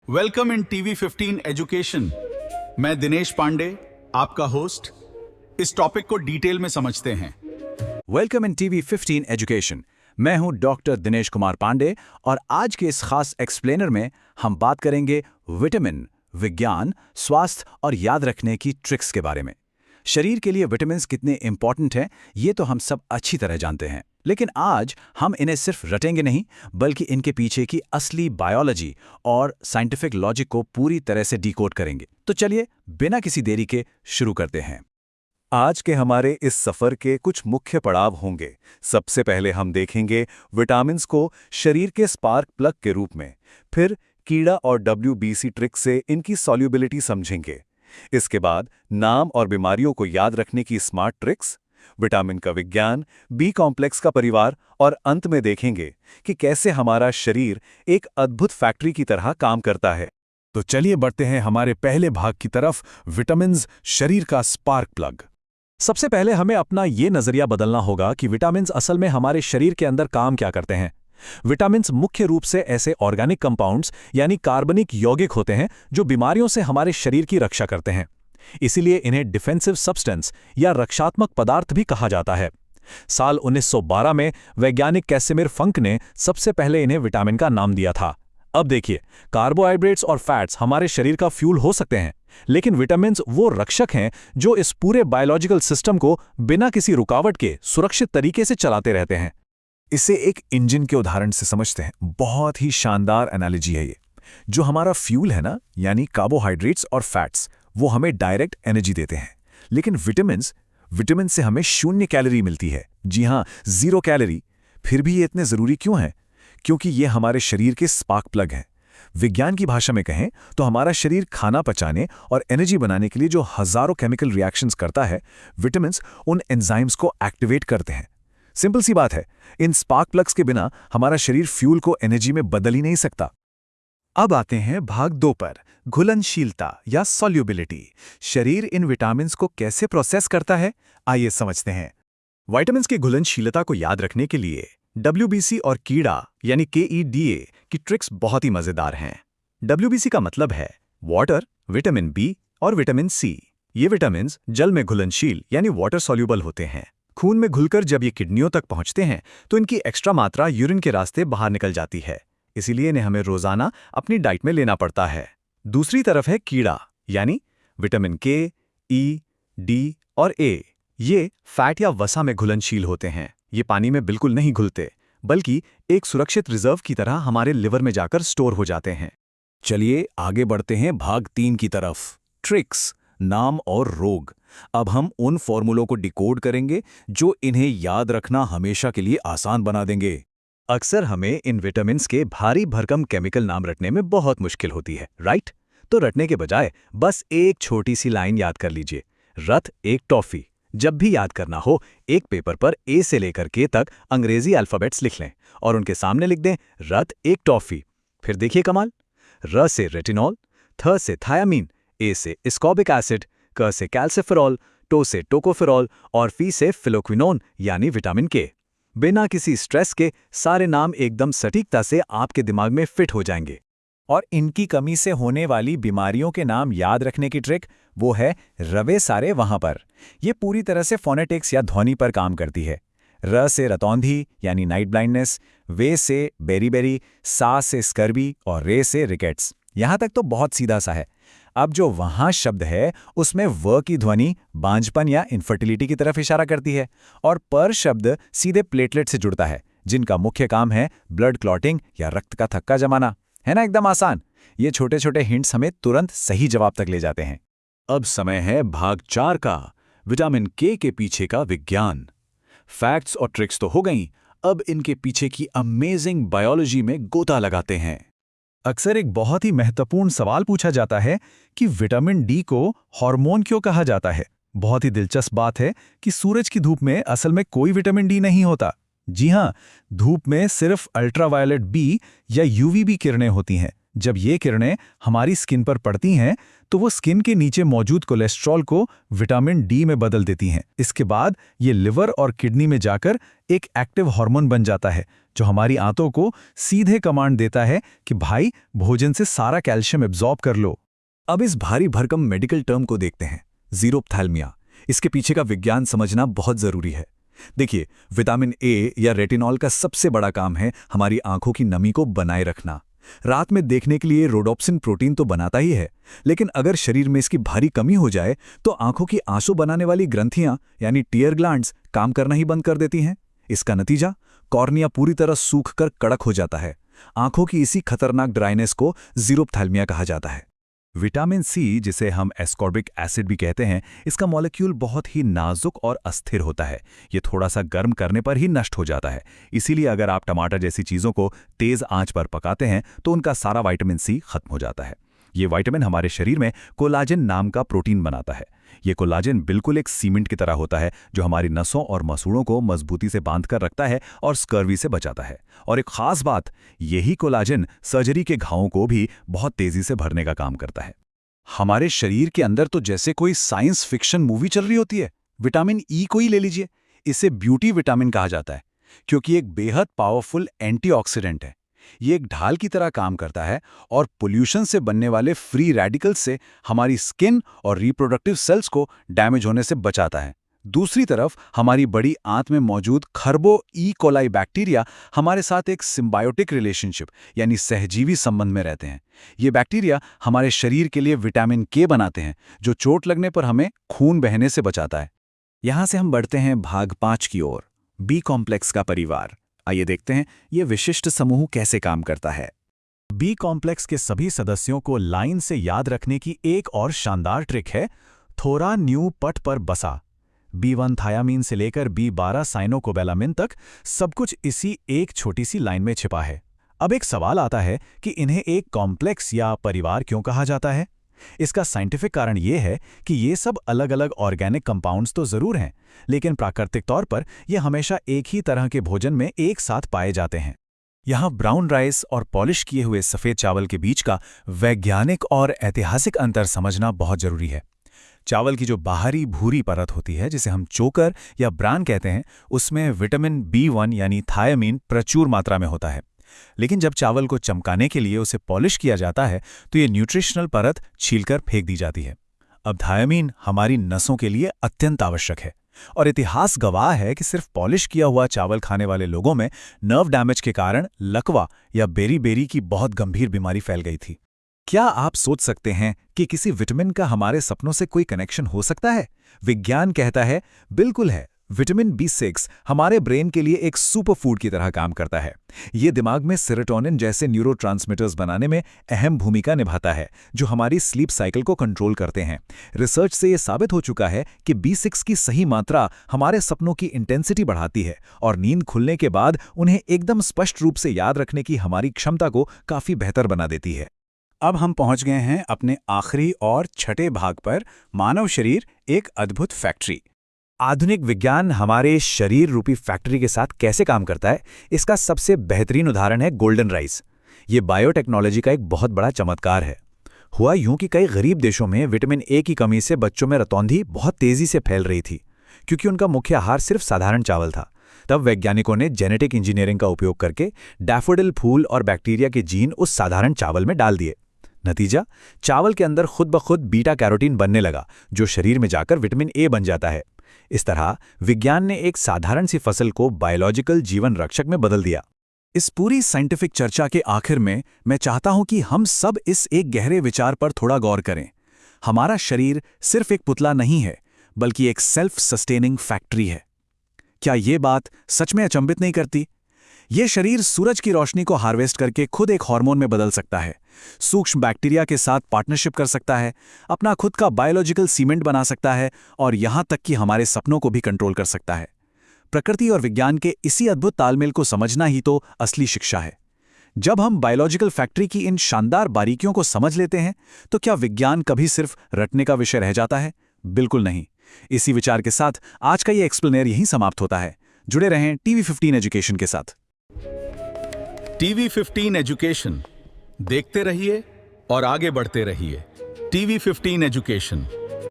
Welcome in TV 15 education. मैं दिनेश पांडे, आपका host. इस टॉपिक को डिटेल में समझते हैं। Welcome in TV 15 education. मैं हूं डॉक्टर दिनेश कुमार पांडे और आज के इस खास एक्सप्लेनर में हम बात करेंगे विटामिन, विज्ञान, स्वास्थ्य और याद रखने की ट्रिक्स के बारे में। शरीर के लिए विटामिन्स कितने इंपॉर्टेंट हैं ये तो हम सब अच्छी तरह जानते हैं, लेकिन आज हम इन्हें सिर्फ रटेंगे नहीं बल्कि इनके पीछे की असली बायोलॉजी और साइंटिफिक लॉजिक को पूरी तरह से डिकोड करेंगे। तो चलिए बिना किसी देरी के शुरू करते हैं। आज के हमारे इस सफर के कुछ मुख्य पड़ाव होंगे। सबसे पहले हम देखेंगे विटामिन्स को शरीर के स्पार्क प्लग के रूप में, फिर कीड़ा और WBC ट्रिक से इनकी सॉल्युबिलिटी समझेंगे। इसके बाद नाम और बीमारियों को याद रखने की स्मार्ट ट्रिक्स, विटामिन का विज्ञान, बी कॉम्प्लेक्स का परिवार और अंत में देखेंगे कि कैसे हमारा शरीर एक अद्भुत फैक्ट्री की तरह काम करता है। तो चलिए बढ़ते हैं हमारे पहले भाग की तरफ, विटामिन्स, शरीर का स्पार्क प्लग। सबसे पहले हमें अपना ये नजरिया बदलना होगा कि विटामिन्स असल में हमारे शरीर के अंदर काम क्या करते हैं। विटामिन्स मुख्य रूप से ऐसे ऑर्गेनिक कंपाउंड्स यानी कार्बनिक यौगिक होते हैं जो बीमारियों से हमारे शरीर की रक्षा करते हैं। इसीलिए इन्हें डिफेंसिव सब्सटेंस या रक्षात्मक पदार्थ भी कहा जाता है। साल 1912 में वैज्ञानिक कैसिमिर फंक ने सबसे पहले इन्हें विटामिन का नाम दिया था। अब देखिए, कार्बोहाइड्रेट्स और फैट्स हमारे शरीर का फ्यूल हो सकते हैं, लेकिन विटामिन्स वो रक्षक हैं जो इस पूरे बायोलॉजिकल सिस्टम को बिना किसी रुकावट के सुरक्षित तरीके से चलाते रहते हैं। इसे एक इंजन के उदाहरण से समझते हैं। बहुत ही शानदार एनालॉजी है ये। जो हमारा फ्यूल है ना, यानी कार्बोहाइड्रेट्स और फैट्स, वो हमें डायरेक्ट एनर्जी देते हैं, लेकिन विटामिन से हमें 0 कैलोरी मिलती है। जी हाँ, 0 कैलोरी। फिर भी ये इतने जरूरी क्यों हैं? क्योंकि ये हमारे शरीर के स्पार्क प्लग हैं। विज्ञान की भाषा में कहें तो हमारा शरीर खाना पचाने और एनर्जी बनाने के लिए जो हजारों केमिकल रिएक्शंस करता है, विटामिन्स उन एंजाइम्स को एक्टिवेट करते हैं। सिंपल सी बात है, इन स्पार्क प्लग्स के बिना हमारा शरीर फ्यूल को एनर्जी में बदल ही नहीं सकता। अब आते हैं भाग 2 पर, घुलनशीलता या सॉल्युबिलिटी। शरीर इन विटामिन्स को कैसे प्रोसेस करता है, आइए समझते हैं। विटामिन्स की घुलनशीलता को याद रखने के लिए WBC और कीड़ा यानी KEDA की ट्रिक्स बहुत ही मजेदार हैं। WBC का मतलब है वाटर, विटामिन B और विटामिन C। ये विटामिन्स जल में घुलनशील यानी वाटर सॉल्युबल होते हैं। खून में घुलकर जब ये किडनियों तक पहुंचते हैं तो इनकी एक्स्ट्रा मात्रा यूरिन के रास्ते बाहर निकल जाती है, इसीलिए इन्हें हमें रोजाना अपनी डाइट में लेना पड़ता है। दूसरी तरफ है कीड़ा यानी विटामिन K, E, D और A। ये फैट या वसा में घुलनशील होते हैं। ये पानी में बिल्कुल नहीं घुलते, बल्कि एक सुरक्षित रिजर्व की तरह हमारे लिवर में जाकर स्टोर हो जाते हैं। चलिए आगे बढ़ते हैं भाग 3 की तरफ, ट्रिक्स, नाम और रोग। अब हम उन फॉर्मूलों को डिकोड करेंगे जो इन्हें याद रखना हमेशा के लिए आसान बना देंगे। अक्सर हमें इन विटामिन्स के भारी भरकम केमिकल नाम रटने में बहुत मुश्किल होती है, राइट? तो रटने के बजाय बस एक छोटी सी लाइन याद कर लीजिए, रथ एक टॉफी। जब भी याद करना हो, एक पेपर पर A से लेकर K तक अंग्रेजी अल्फाबेट्स लिख लें और उनके सामने लिख दें रथ एक टॉफी। फिर देखिए कमाल। र से रेटिनॉल, थ से थायामीन, A से एस्कॉर्बिक एसिड, क से कैल्सिफेरॉल, टो से टोकोफेरॉल और फी से फिलोक्विनोन यानी विटामिन K। बिना किसी स्ट्रेस के सारे नाम एकदम सटीकता से आपके दिमाग में फिट हो जाएंगे। और इनकी कमी से होने वाली बीमारियों के नाम याद रखने की ट्रिक वो है रवे सारे वहां पर। ये पूरी तरह से फोनेटिक्स या ध्वनि पर काम करती है। र से रतौंधी यानी नाइट ब्लाइंडनेस, वे से बेरीबेरी, सा से स्कर्बी और रे से रिकेट्स। यहां तक तो बहुत सीधा सा है। अब जो वहां शब्द है उसमें व की ध्वनि बांझपन या इनफर्टिलिटी की तरफ इशारा करती है और पर शब्द सीधे प्लेटलेट से जुड़ता है, जिनका मुख्य काम है ब्लड क्लॉटिंग या रक्त का थक्का जमाना। है ना एकदम आसान। ये छोटे छोटे हिंट्स हमें तुरंत सही जवाब तक ले जाते हैं। अब समय है भाग 4 का, विटामिन K के पीछे का विज्ञान। फैक्ट्स और ट्रिक्स तो हो गईं, अब इनके पीछे की अमेजिंग बायोलॉजी में गोता लगाते हैं। अक्सर एक बहुत ही महत्वपूर्ण सवाल पूछा जाता है कि विटामिन D को हार्मोन क्यों कहा जाता है। बहुत ही दिलचस्प बात है कि सूरज की धूप में असल में कोई विटामिन D नहीं होता। जी हां, धूप में सिर्फ अल्ट्रावायलेट B या UVB किरणें होती हैं, जब ये किरणें हमारी स्किन पर पड़ती हैं तो वो स्किन के नीचे मौजूद कोलेस्ट्रॉल को विटामिन डी में बदल देती हैं। इसके बाद ये लिवर और किडनी में जाकर एक एक्टिव हार्मोन बन जाता है जो हमारी आंतों को सीधे कमांड देता है कि भाई भोजन से सारा कैल्शियम एब्जॉर्ब कर लो। अब इस भारी भरकम मेडिकल टर्म को देखते हैं, ज़ीरोप्थैल्मिया। इसके पीछे का विज्ञान समझना बहुत जरूरी है। देखिए, विटामिन ए या रेटिनॉल का सबसे बड़ा काम है हमारी आंखों की नमी को बनाए रखना। रात में देखने के लिए रोडोप्सिन प्रोटीन तो बनाता ही है, लेकिन अगर शरीर में इसकी भारी कमी हो जाए तो आंखों की आंसू बनाने वाली ग्रंथियां यानी टीयर ग्लैंड्स काम करना ही बंद कर देती हैं। इसका नतीजा, कॉर्निया पूरी तरह सूखकर कड़क हो जाता है। आंखों की इसी खतरनाक ड्राइनेस को ज़ीरोप्थैल्मिया कहा जाता है। विटामिन सी, जिसे हम एस्कॉर्बिक एसिड भी कहते हैं, इसका मॉलिक्यूल बहुत ही नाजुक और अस्थिर होता है। ये थोड़ा सा गर्म करने पर ही नष्ट हो जाता है। इसीलिए अगर आप टमाटर जैसी चीज़ों को तेज़ आंच पर पकाते हैं तो उनका सारा विटामिन सी खत्म हो जाता है। ये विटामिन हमारे शरीर में कोलाजन नाम का प्रोटीन बनाता है। ये कोलाजन बिल्कुल एक सीमेंट की तरह होता है जो हमारी नसों और मसूड़ों को मजबूती से बांध कर रखता है और स्कर्वी से बचाता है। और एक खास बात, यही कोलाजन सर्जरी के घावों को भी बहुत तेजी से भरने का काम करता है। हमारे शरीर के अंदर तो जैसे कोई साइंस फिक्शन मूवी चल रही होती है। विटामिन ई को ही ले लीजिए, इसे ब्यूटी विटामिन कहा जाता है क्योंकि एक बेहद पावरफुल एंटीऑक्सीडेंट है। ये एक ढाल की तरह काम करता है और पोल्यूशन से बनने वाले फ्री रेडिकल्स से हमारी स्किन और रिप्रोडक्टिव सेल्स को डैमेज होने से बचाता है। दूसरी तरफ हमारी बड़ी आंत में मौजूद खरबों ई कोलाई बैक्टीरिया हमारे साथ एक सिम्बायोटिक रिलेशनशिप यानी सहजीवी संबंध में रहते हैं। ये बैक्टीरिया हमारे शरीर के लिए विटामिन के बनाते हैं जो चोट लगने पर हमें खून बहने से बचाता है। यहाँ से हम बढ़ते हैं भाग 5 की ओर, बी कॉम्प्लेक्स का परिवार। आइए देखते हैं ये विशिष्ट समूह कैसे काम करता है। बी कॉम्प्लेक्स के सभी सदस्यों को लाइन से याद रखने की एक और शानदार ट्रिक है, थोरा न्यू पट पर बसा। B1 थायामीन से लेकर B12 साइनोकोबैलामिन तक सब कुछ इसी एक छोटी सी लाइन में छिपा है। अब एक सवाल आता है कि इन्हें एक कॉम्प्लेक्स या परिवार क्यों कहा जाता है? इसका साइंटिफिक कारण ये है कि ये सब अलग अलग ऑर्गेनिक कंपाउंड्स तो जरूर हैं, लेकिन प्राकृतिक तौर पर ये हमेशा एक ही तरह के भोजन में एक साथ पाए जाते हैं। यहाँ ब्राउन राइस और पॉलिश किए हुए सफ़ेद चावल के बीच का वैज्ञानिक और ऐतिहासिक अंतर समझना बहुत जरूरी है। चावल की जो बाहरी भूरी परत होती है, जिसे हम चोकर या ब्रान कहते हैं, उसमें विटामिन B1 यानी थायामीन प्रचुर मात्रा में होता है। लेकिन जब चावल को चमकाने के लिए उसे पॉलिश किया जाता है तो ये न्यूट्रिशनल परत छीलकर फेंक दी जाती है। अब थायामीन हमारी नसों के लिए अत्यंत आवश्यक है और इतिहास गवाह है कि सिर्फ पॉलिश किया हुआ चावल खाने वाले लोगों में नर्व डैमेज के कारण लकवा या बेरी की बहुत गंभीर बीमारी फैल गई थी। क्या आप सोच सकते हैं कि किसी विटामिन का हमारे सपनों से कोई कनेक्शन हो सकता है? विज्ञान कहता है बिल्कुल है। विटामिन B6 हमारे ब्रेन के लिए एक सुपर फूड की तरह काम करता है। ये दिमाग में सेरोटोनिन जैसे न्यूरोट्रांसमीटर्स बनाने में अहम भूमिका निभाता है जो हमारी स्लीप साइकिल को कंट्रोल करते हैं। रिसर्च से ये साबित हो चुका है कि B6 की सही मात्रा हमारे सपनों की इंटेंसिटी बढ़ाती है और नींद खुलने के बाद उन्हें एकदम स्पष्ट रूप से याद रखने की हमारी क्षमता को काफी बेहतर बना देती है। अब हम पहुंच गए हैं अपने आखिरी और छठे भाग पर, मानव शरीर एक अद्भुत फैक्ट्री। आधुनिक विज्ञान हमारे शरीर रूपी फैक्ट्री के साथ कैसे काम करता है, इसका सबसे बेहतरीन उदाहरण है गोल्डन राइस। ये बायोटेक्नोलॉजी का एक बहुत बड़ा चमत्कार है। हुआ यूं कि कई गरीब देशों में विटामिन ए की कमी से बच्चों में रतौंधी बहुत तेजी से फैल रही थी क्योंकि उनका मुख्य आहार सिर्फ साधारण चावल था। तब वैज्ञानिकों ने जेनेटिक इंजीनियरिंग का उपयोग करके डैफोडिल फूल और बैक्टीरिया के जीन उस साधारण चावल में डाल दिए। नतीजा, चावल के अंदर खुद ब खुद बीटा कैरोटीन बनने लगा जो शरीर में जाकर विटामिन ए बन जाता है। इस तरह विज्ञान ने एक साधारण सी फसल को बायोलॉजिकल जीवन रक्षक में बदल दिया। इस पूरी साइंटिफिक चर्चा के आखिर में मैं चाहता हूं कि हम सब इस एक गहरे विचार पर थोड़ा गौर करें। हमारा शरीर सिर्फ एक पुतला नहीं है, बल्कि एक सेल्फ सस्टेनिंग फैक्ट्री है। क्या ये बात सच में अचंभित नहीं करती? ये शरीर सूरज की रोशनी को हार्वेस्ट करके खुद एक हार्मोन में बदल सकता है, सूक्ष्म बैक्टीरिया के साथ पार्टनरशिप कर सकता है, अपना खुद का बायोलॉजिकल सीमेंट बना सकता है और यहां तक कि हमारे सपनों को भी कंट्रोल कर सकता है। प्रकृति और विज्ञान के इसी अद्भुत तालमेल को समझना ही तो असली शिक्षा है। जब हम बायोलॉजिकल फैक्ट्री की इन शानदार बारीकियों को समझ लेते हैं तो क्या विज्ञान कभी सिर्फ रटने का विषय रह जाता है? बिल्कुल नहीं। इसी विचार के साथ आज का ये एक्सप्लेनर यहीं समाप्त होता है। जुड़े रहें TV15 एजुकेशन के साथ। TV15 एजुकेशन, देखते रहिए और आगे बढ़ते रहिए। TV 15 education.